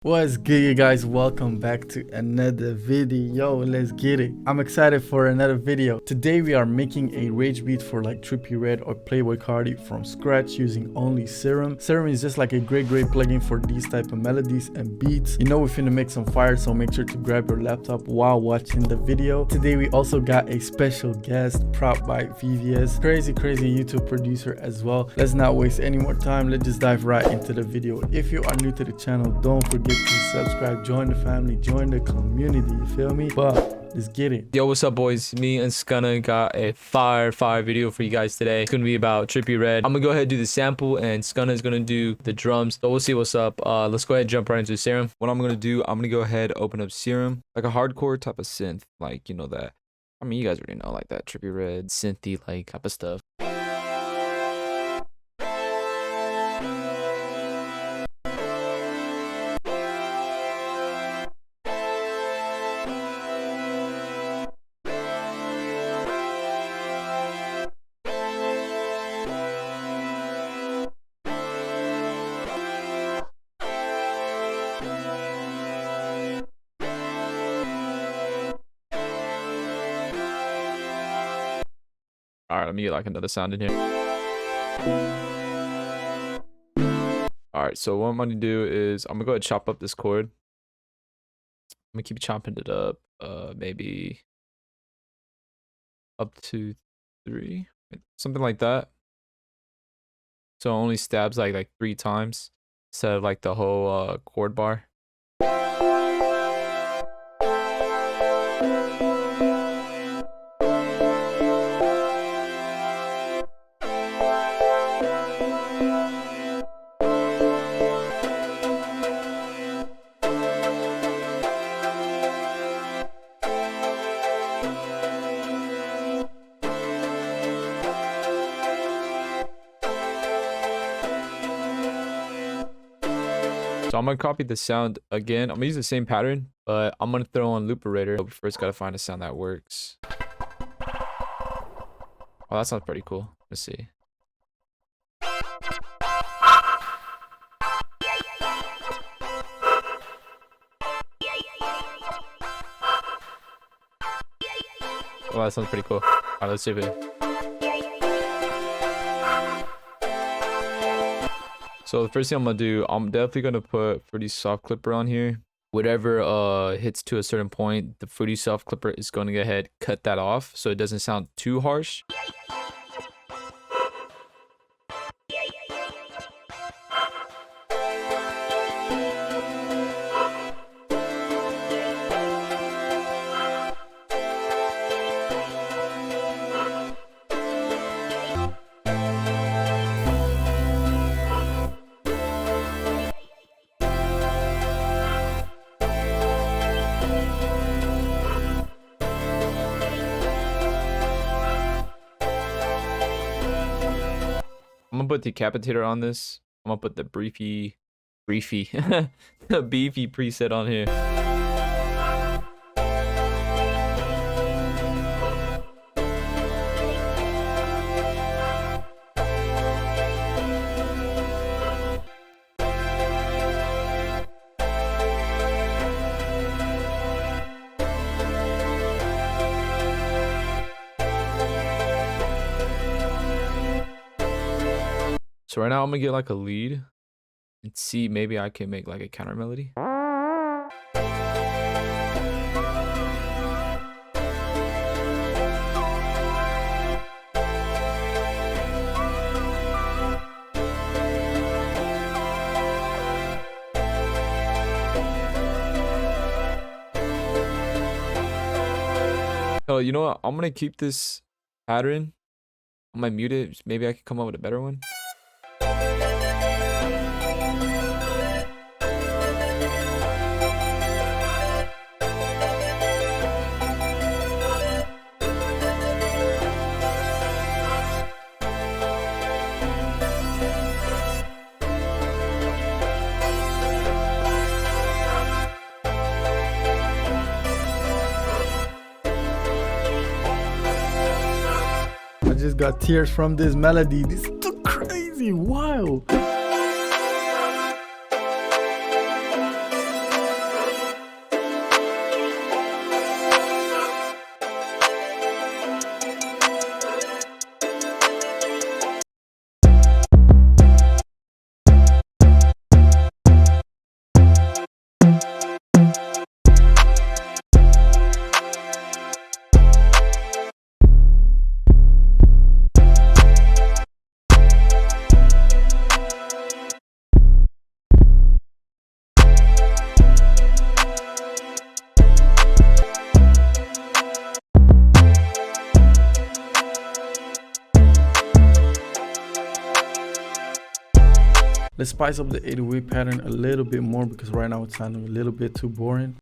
What's good, you guys? Welcome back to another video. Let's get it. I'm excited for another video. Today we are making a rage beat for like Trippie Red or Playboi Carti from scratch using only SERUM. SERUM is just like a great plugin for these type of melodies and beats. You know we're finna make some fire, so make sure to grab your laptop while watching the video. Today we also got a special guest, prop by VVS, crazy YouTube producer as well. Let's not waste any more time. Let's just dive right into the video. If you are new to the channel, don't forget to subscribe, join the family, join the community, you feel me? But let's get it. Yo, what's up, boys? Me and Skunna got a fire video for you guys today. It's gonna be about Trippie Red. I'm gonna go ahead and do the sample, and Skunna is gonna do the drums. So we'll see what's up. Let's go ahead and jump right into SERUM. What I'm gonna do, I'm gonna go ahead, open up SERUM, like a hardcore type of synth, like, you know, that, I mean, you guys already know, like that Trippie Red synthy like type of stuff. All right, let me get like another sound in here. All right, so what I'm gonna do is I'm gonna go ahead and chop up this chord. I'm gonna keep chopping it up, maybe up to 3, something like that. So it only stabs like 3 times instead of like the whole chord bar. So I'm gonna copy the sound again. I'm gonna use the same pattern, but I'm gonna throw on looperator. But we first gotta find a sound that works. Oh, that sounds pretty cool. Let's see. Oh, that sounds pretty cool. Alright, let's see it. So the first thing I'm gonna do, I'm definitely gonna put Fruity Soft Clipper on here. Whatever hits to a certain point, the Fruity Soft Clipper is gonna go ahead, cut that off so it doesn't sound too harsh. I'm gonna put the Decapitator on this. I'm gonna put the beefy the beefy preset on here. So right now I'm gonna get like a lead and see maybe I can make like a counter melody. Oh, you know what? I'm gonna keep this pattern. I'm gonna mute it. Maybe I can come up with a better one. I just got tears from this melody. This is too crazy. Wow. Let's spice up the 808 pattern a little bit more because right now it's sounding a little bit too boring.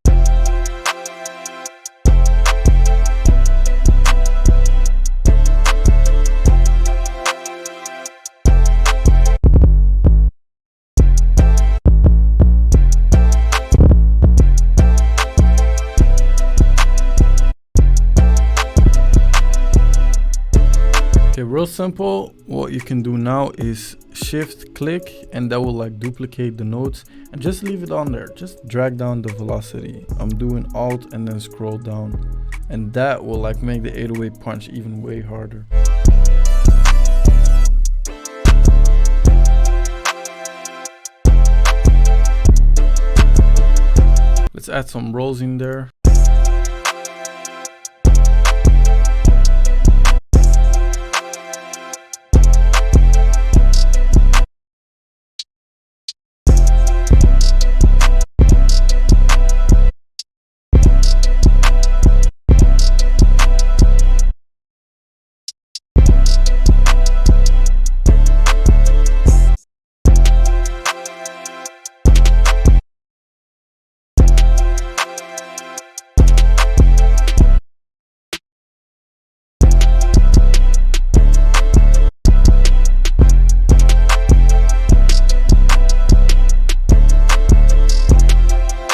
Okay, real simple. What you can do now is shift click and that will like duplicate the notes and just leave it on there. Just drag down the velocity. I'm doing alt and then scroll down, and that will like make the 808 punch even way harder. Let's add some rolls in there.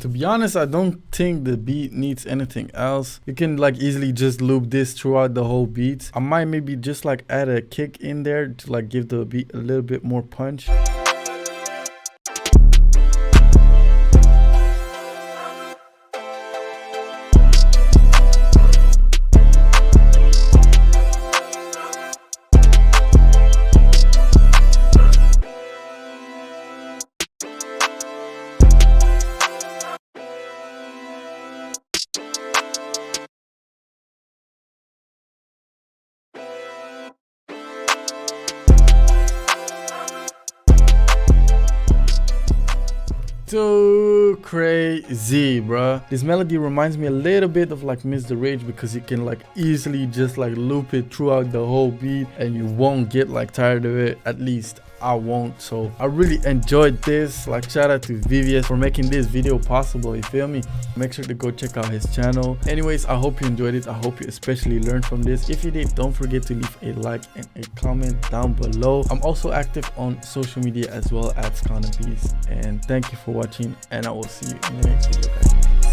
To be honest, I don't think the beat needs anything else. You can like easily just loop this throughout the whole beat. I might maybe just like add a kick in there to like give the beat a little bit more punch. So crazy, bruh. This melody reminds me a little bit of like Miss the Rage because you can like easily just like loop it throughout the whole beat and you won't get like tired of it. At least I won't. So I really enjoyed this. Like, shout out to VVS for making this video possible, you feel me? Make sure to go check out his channel. Anyways, I hope you enjoyed it. I hope you especially learned from this. If you did, don't forget to leave a like and a comment down below. I'm also active on social media as well at SCANABeast. And thank you for watching, and I will see you in the next video, guys.